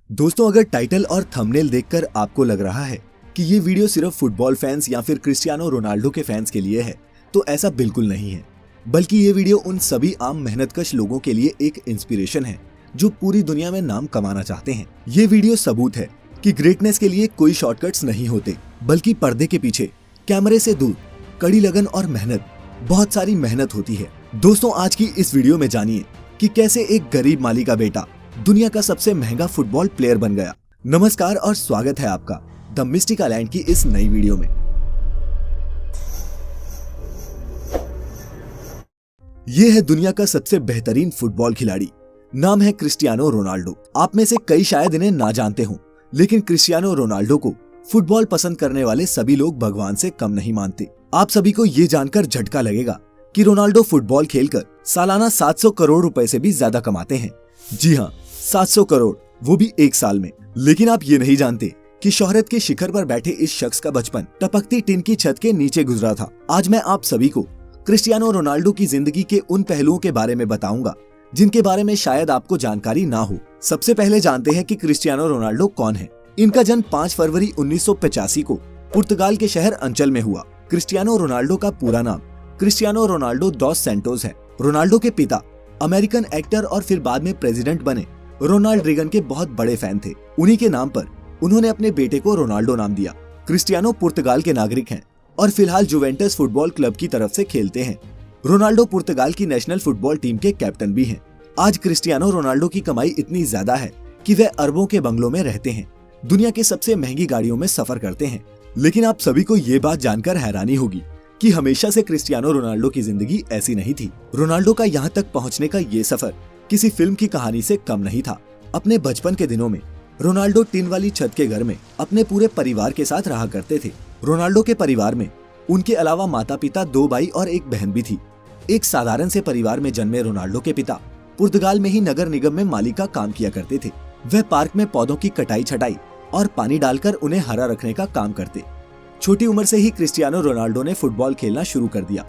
दोस्तों, अगर टाइटल और थंबनेल देखकर आपको लग रहा है कि ये वीडियो सिर्फ फुटबॉल फैंस या फिर क्रिस्टियानो रोनाल्डो के फैंस के लिए है, तो ऐसा बिल्कुल नहीं है। बल्कि ये वीडियो उन सभी आम मेहनतकश लोगों के लिए एक इंस्पिरेशन है जो पूरी दुनिया में नाम कमाना चाहते हैं। ये वीडियो सबूत है कि ग्रेटनेस के लिए कोई शॉर्टकट्स नहीं होते, बल्कि पर्दे के पीछे कैमरे से दूर कड़ी लगन और मेहनत, बहुत सारी मेहनत होती है। दोस्तों, आज की इस वीडियो में जानिए कि कैसे एक गरीब माली का बेटा दुनिया का सबसे महंगा फुटबॉल प्लेयर बन गया। नमस्कार और स्वागत है आपका द मिस्टिक आइलैंड की इस नई वीडियो में। ये है दुनिया का सबसे बेहतरीन फुटबॉल खिलाड़ी, नाम है क्रिस्टियानो रोनाल्डो। आप में से कई शायद इन्हें ना जानते हों, लेकिन क्रिस्टियानो रोनाल्डो को फुटबॉल पसंद करने वाले सभी लोग भगवान से कम नहीं मानते। आप सभी को ये जानकर झटका लगेगा कि रोनाल्डो फुटबॉल खेलकर सालाना 700 करोड़ रुपए से भी ज्यादा कमाते हैं। जी हाँ, 700 करोड़, वो भी एक साल में। लेकिन आप ये नहीं जानते कि शोहरत के शिखर पर बैठे इस शख्स का बचपन टपकती टिन की छत के नीचे गुजरा था। आज मैं आप सभी को क्रिस्टियानो रोनाल्डो की जिंदगी के उन पहलुओं के बारे में बताऊंगा जिनके बारे में शायद आपको जानकारी ना हो। सबसे पहले जानते हैं कि क्रिस्टियानो रोनाल्डो कौन है। इनका जन्म 5 फरवरी 1985 को पुर्तगाल के शहर अंचल में हुआ। क्रिस्टियानो रोनाल्डो का पूरा नाम क्रिस्टियानो रोनाल्डो डॉस सैंटोस है। रोनाल्डो के पिता अमेरिकन एक्टर और फिर बाद में प्रेसिडेंट बने रोनाल्ड रीगन के बहुत बड़े फैन थे। उन्हीं के नाम पर उन्होंने अपने बेटे को रोनाल्डो नाम दिया। क्रिस्टियानो पुर्तगाल के नागरिक हैं और फिलहाल जुवेंटस फुटबॉल क्लब की तरफ से खेलते हैं। रोनाल्डो पुर्तगाल की नेशनल फुटबॉल टीम के कैप्टन भी हैं। आज क्रिस्टियानो रोनाल्डो की कमाई इतनी ज्यादा है कि वे अरबों के बंगलों में रहते हैं, दुनिया के सबसे महंगी गाड़ियों में सफर करते हैं। लेकिन आप सभी को ये बात जानकर हैरानी होगी कि हमेशा से क्रिस्टियानो रोनाल्डो की जिंदगी ऐसी नहीं थी। रोनाल्डो का यहाँ तक पहुँचने का ये सफर किसी फिल्म की कहानी से कम नहीं था। अपने बचपन के दिनों में रोनाल्डो टिन वाली छत के घर में अपने पूरे परिवार के साथ रहा करते थे। रोनाल्डो के परिवार में उनके अलावा माता पिता, 2 भाई और एक बहन भी थी। एक साधारण से परिवार में जन्मे रोनाल्डो के पिता पुर्तगाल में ही नगर निगम में माली का काम किया करते थे। वह पार्क में पौधों की कटाई छटाई और पानी डालकर उन्हें हरा रखने का काम करते। छोटी उम्र से ही क्रिस्टियानो रोनाल्डो ने फुटबॉल खेलना शुरू कर दिया।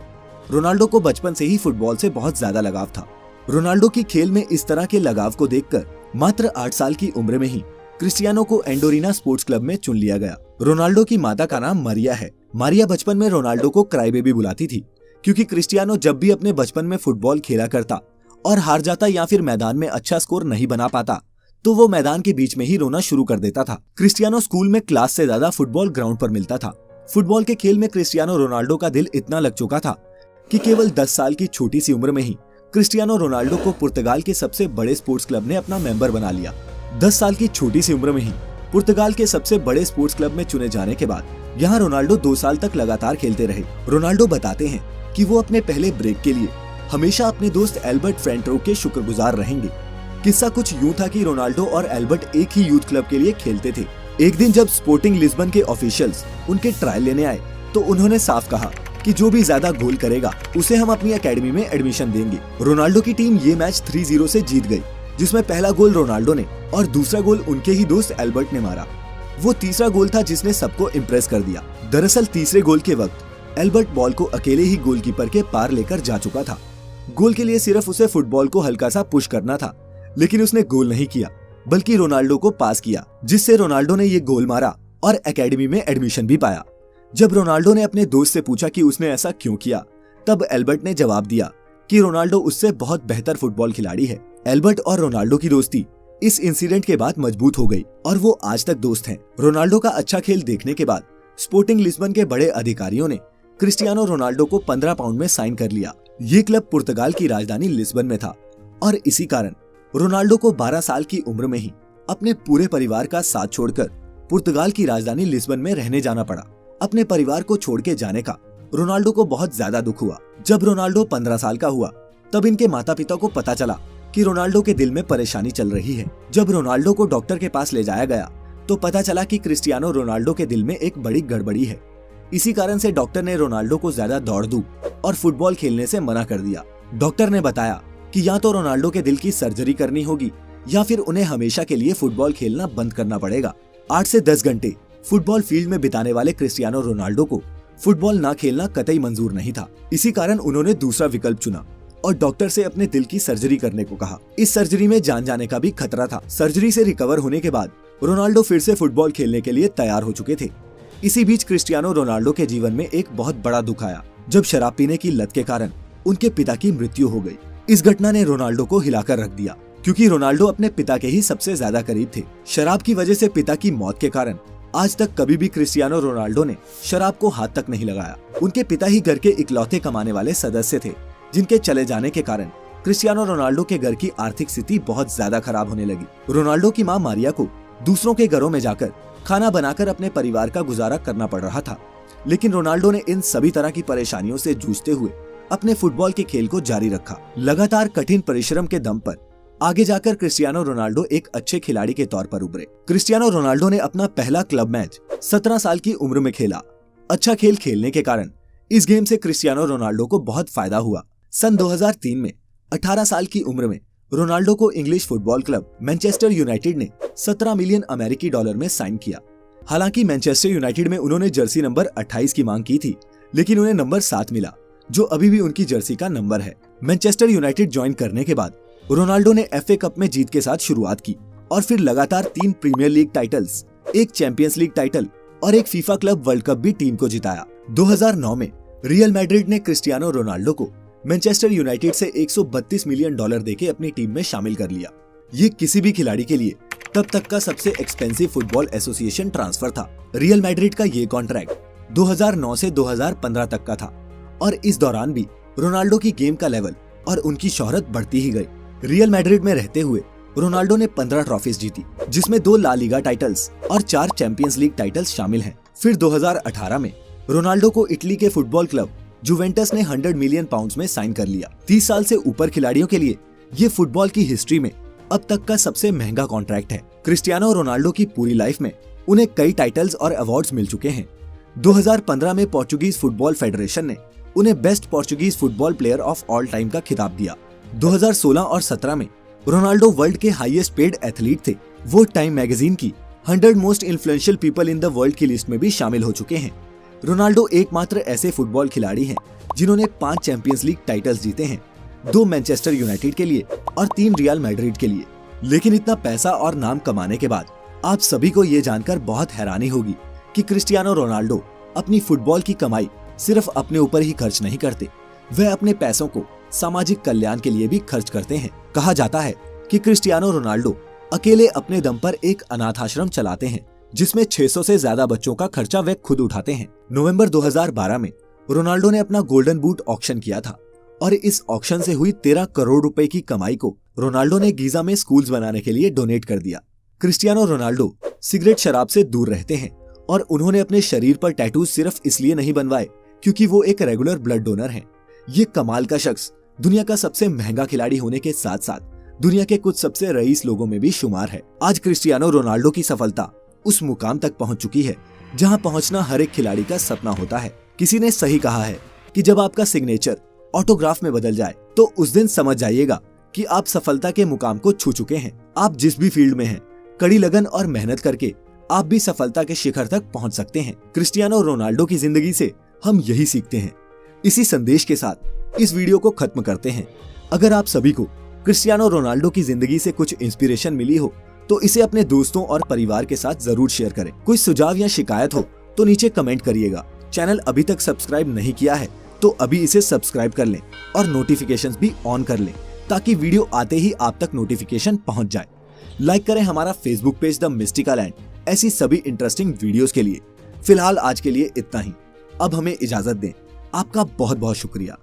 रोनाल्डो को बचपन से ही फुटबॉल से बहुत ज्यादा लगाव था। रोनाल्डो की खेल में इस तरह के लगाव को देखकर मात्र 8 साल की उम्र में ही क्रिस्टियानो को एंडोरिना स्पोर्ट्स क्लब में चुन लिया गया। रोनाल्डो की माता का नाम मारिया है। मारिया बचपन में रोनाल्डो को क्राई बेबी बुलाती थी, क्योंकि क्रिस्टियानो जब भी अपने बचपन में फुटबॉल खेला करता और हार जाता या फिर मैदान में अच्छा स्कोर नहीं बना पाता, तो वो मैदान के बीच में ही रोना शुरू कर देता था। क्रिस्टियानो स्कूल में क्लास से ज्यादा फुटबॉल ग्राउंड पर मिलता था। फुटबॉल के खेल में क्रिस्टियानो रोनाल्डो का दिल इतना लग चुका था कि केवल 10 साल की छोटी सी उम्र में ही क्रिस्टियानो रोनाल्डो को पुर्तगाल के सबसे बड़े स्पोर्ट्स क्लब ने अपना मेंबर बना लिया। 10 साल की छोटी सी उम्र में ही पुर्तगाल के सबसे बड़े स्पोर्ट्स क्लब में चुने जाने के बाद यहाँ रोनाल्डो 2 साल तक लगातार खेलते रहे। रोनाल्डो बताते हैं कि वो अपने पहले ब्रेक के लिए हमेशा अपने दोस्त एल्बर्ट फ्रेंटरो के शुक्रगुजार रहेंगे। किस्सा कुछ यूं था कि रोनाल्डो और एल्बर्ट एक ही यूथ क्लब के लिए खेलते थे। एक दिन जब स्पोर्टिंग लिस्बन के ऑफिशियल्स उनके ट्रायल लेने आए, तो उन्होंने साफ कहा कि जो भी ज्यादा गोल करेगा उसे हम अपनी एकेडमी में एडमिशन देंगे। रोनाल्डो की टीम ये मैच 3-0 से जीत गई, जिसमें पहला गोल रोनाल्डो ने और दूसरा गोल उनके ही दोस्त एल्बर्ट ने मारा। वो तीसरा गोल था जिसने सबको इम्प्रेस कर दिया। दरअसल तीसरे गोल के वक्त एल्बर्ट बॉल को अकेले ही गोलकीपर के पार लेकर जा चुका था। गोल के लिए सिर्फ उसे फुटबॉल को हल्का सा पुश करना था, लेकिन उसने गोल नहीं किया, बल्कि रोनाल्डो को पास किया, जिससे रोनाल्डो ने ये गोल मारा और एकेडमी में एडमिशन भी पाया। जब रोनाल्डो ने अपने दोस्त से पूछा कि उसने ऐसा क्यों किया, तब एल्बर्ट ने जवाब दिया कि रोनाल्डो उससे बहुत बेहतर फुटबॉल खिलाड़ी है। एल्बर्ट और रोनाल्डो की दोस्ती इस इंसिडेंट के बाद मजबूत हो गई और वो आज तक दोस्त हैं। रोनाल्डो का अच्छा खेल देखने के बाद स्पोर्टिंग लिस्बन के बड़े अधिकारियों ने क्रिस्टियानो रोनाल्डो को 15 पाउंड में साइन कर लिया। ये क्लब पुर्तगाल की राजधानी लिस्बन में था और इसी कारण रोनाल्डो को 12 साल की उम्र में ही अपने पूरे परिवार का साथ छोड़कर पुर्तगाल की राजधानी लिस्बन में रहने जाना पड़ा। अपने परिवार को छोड़ के जाने का रोनाल्डो को बहुत ज्यादा दुख हुआ। जब रोनाल्डो 15 साल का हुआ, तब इनके माता पिता को पता चला कि रोनाल्डो के दिल में परेशानी चल रही है। जब रोनाल्डो को डॉक्टर के पास ले जाया गया, तो पता चला कि क्रिस्टियानो रोनाल्डो के दिल में एक बड़ी गड़बड़ी है। इसी कारण से डॉक्टर ने रोनाल्डो को ज्यादा दौड़-धूप और फुटबॉल खेलने से मना कर दिया। डॉक्टर ने बताया कि या तो रोनाल्डो के दिल की सर्जरी करनी होगी या फिर उन्हें हमेशा के लिए फुटबॉल खेलना बंद करना पड़ेगा। 8 से 10 घंटे फुटबॉल फील्ड में बिताने वाले क्रिस्टियानो रोनाल्डो को फुटबॉल ना खेलना कतई मंजूर नहीं था। इसी कारण उन्होंने दूसरा विकल्प चुना और डॉक्टर से अपने दिल की सर्जरी करने को कहा। इस सर्जरी में जान जाने का भी खतरा था। सर्जरी से रिकवर होने के बाद रोनाल्डो फिर से फुटबॉल खेलने के लिए तैयार हो चुके थे। इसी बीच क्रिस्टियानो रोनाल्डो के जीवन में एक बहुत बड़ा दुख आया, जब शराब पीने की लत के कारण उनके पिता की मृत्यु हो गई। इस घटना ने रोनाल्डो को हिलाकर रख दिया, क्योंकि रोनाल्डो अपने पिता के ही सबसे ज्यादा करीब थे। शराब की वजह से पिता की मौत के कारण आज तक कभी भी क्रिस्टियानो रोनाल्डो ने शराब को हाथ तक नहीं लगाया। उनके पिता ही घर के इकलौते कमाने वाले सदस्य थे, जिनके चले जाने के कारण क्रिस्टियानो रोनाल्डो के घर की आर्थिक स्थिति बहुत ज्यादा खराब होने लगी। रोनाल्डो की मां मारिया को दूसरों के घरों में जाकर खाना बनाकर अपने परिवार का गुजारा करना पड़ रहा था, लेकिन रोनाल्डो ने इन सभी तरह की परेशानियों से जूझते हुए अपने फुटबॉल के खेल को जारी रखा। लगातार कठिन परिश्रम के दम पर आगे जाकर क्रिस्टियानो रोनाल्डो एक अच्छे खिलाड़ी के तौर पर उभरे। क्रिस्टियानो रोनाल्डो ने अपना पहला क्लब मैच 17 साल की उम्र में खेला। अच्छा खेल खेलने के कारण इस गेम से क्रिस्टियानो रोनाल्डो को बहुत फायदा हुआ। सन 2003 में 18 साल की उम्र में रोनाल्डो को English football club Manchester United ने 17 मिलियन अमेरिकी डॉलर में साइन किया। हालांकि मैनचेस्टर यूनाइटेड में उन्होंने जर्सी नंबर 28 की मांग की थी, लेकिन उन्हें नंबर 7 मिला, जो अभी भी उनकी जर्सी का नंबर है। मैनचेस्टर यूनाइटेड ज्वाइन करने के बाद रोनाल्डो ने FA कप में जीत के साथ शुरुआत की और फिर लगातार 3 प्रीमियर लीग टाइटल्स, एक चैंपियंस लीग टाइटल और एक फीफा क्लब वर्ल्ड कप भी टीम को जिताया। 2009 में रियल मैड्रिड ने क्रिस्टियानो रोनाल्डो को मैनचेस्टर यूनाइटेड से 132 मिलियन डॉलर देके अपनी टीम में शामिल कर लिया। ये किसी भी खिलाड़ी के लिए तब तक का सबसे एक्सपेंसिव फुटबॉल एसोसिएशन ट्रांसफर था। रियल मैड्रिड का ये कॉन्ट्रैक्ट 2009 से 2015 तक का था और इस दौरान भी रोनाल्डो की गेम का लेवल और उनकी शोहरत बढ़ती ही गई। रियल मैड्रिड में रहते हुए रोनाल्डो ने 15 ट्रॉफीज जीती, जिसमें 2 ला लीगा टाइटल्स और 4 चैंपियंस लीग टाइटल्स शामिल हैं। फिर 2018 में रोनाल्डो को इटली के फुटबॉल क्लब जुवेंटस ने 100 मिलियन पाउंड्स में साइन कर लिया। 30 साल से ऊपर खिलाड़ियों के लिए ये फुटबॉल की हिस्ट्री में अब तक का सबसे महंगा कॉन्ट्रैक्ट है। क्रिस्टियानो रोनाल्डो की पूरी लाइफ में उन्हें कई टाइटल्स और अवार्ड्स मिल चुके हैं। 2015 में पोर्चुगीज फुटबॉल फेडरेशन ने उन्हें best Portuguese football player of all time का खिताब दिया। 2016 और 17 में रोनाल्डो वर्ल्ड के हाईएस्ट पेड एथलीट थे। वो टाइम मैगजीन की 100 most influential people in the world की लिस्ट में भी शामिल हो चुके हैं। रोनाल्डो एकमात्र ऐसे फुटबॉल खिलाड़ी हैं जिन्होंने 5 चैंपियंस लीग टाइटल्स जीते हैं, 2 मैनचेस्टर यूनाइटेड के लिए और 3 रियल मैड्रिड के लिए। लेकिन इतना पैसा और नाम कमाने के बाद आप सभी को ये जानकर बहुत हैरानी होगी कि क्रिस्टियानो रोनाल्डो अपनी फुटबॉल की कमाई सिर्फ अपने ऊपर ही खर्च नहीं करते, वह अपने पैसों को सामाजिक कल्याण के लिए भी खर्च करते हैं। कहा जाता है कि क्रिस्टियानो रोनाल्डो अकेले अपने दम पर एक अनाथ आश्रम चलाते हैं, जिसमें 600 से ज्यादा बच्चों का खर्चा वे खुद उठाते हैं। नवंबर 2012 में रोनाल्डो ने अपना गोल्डन बूट ऑक्शन किया था और इस ऑक्शन से हुई 13 करोड़ रुपए की कमाई को रोनाल्डो ने गीजा में स्कूल्स बनाने के लिए डोनेट कर दिया। क्रिस्टियानो रोनाल्डो सिगरेट शराब से दूर रहते हैं और उन्होंने अपने शरीर पर टैटूज सिर्फ इसलिए नहीं बनवाए क्योंकि वो एक रेगुलर ब्लड डोनर हैं। ये कमाल का शख्स दुनिया का सबसे महंगा खिलाड़ी होने के साथ साथ दुनिया के कुछ सबसे रईस लोगों में भी शुमार है। आज क्रिस्टियानो रोनाल्डो की सफलता उस मुकाम तक पहुंच चुकी है जहां पहुंचना हर एक खिलाड़ी का सपना होता है। किसी ने सही कहा है कि जब आपका सिग्नेचर ऑटोग्राफ में बदल जाए तो उस दिन समझ जाइएगा कि आप सफलता के मुकाम को छू चुके हैं। आप जिस भी फील्ड में हैं, कड़ी लगन और मेहनत करके आप भी सफलता के शिखर तक पहुंच सकते हैं। क्रिस्टियानो रोनाल्डो की जिंदगी से हम यही सीखते हैं। इसी संदेश के साथ इस वीडियो को खत्म करते हैं। अगर आप सभी को क्रिस्टियानो रोनाल्डो की जिंदगी से कुछ इंस्पिरेशन मिली हो तो इसे अपने दोस्तों और परिवार के साथ जरूर शेयर करें। कोई सुझाव या शिकायत हो तो नीचे कमेंट करिएगा। चैनल अभी तक सब्सक्राइब नहीं किया है तो अभी इसे सब्सक्राइब कर लें और नोटिफिकेशंस भी ऑन कर लें ताकि वीडियो आते ही आप तक नोटिफिकेशन पहुंच जाए। लाइक करें हमारा Facebook page the mystical land ऐसी सभी इंटरेस्टिंग वीडियोस के लिए। फिलहाल आज के लिए इतना ही। अब हमें इजाजत दें। आपका बहुत बहुत शुक्रिया।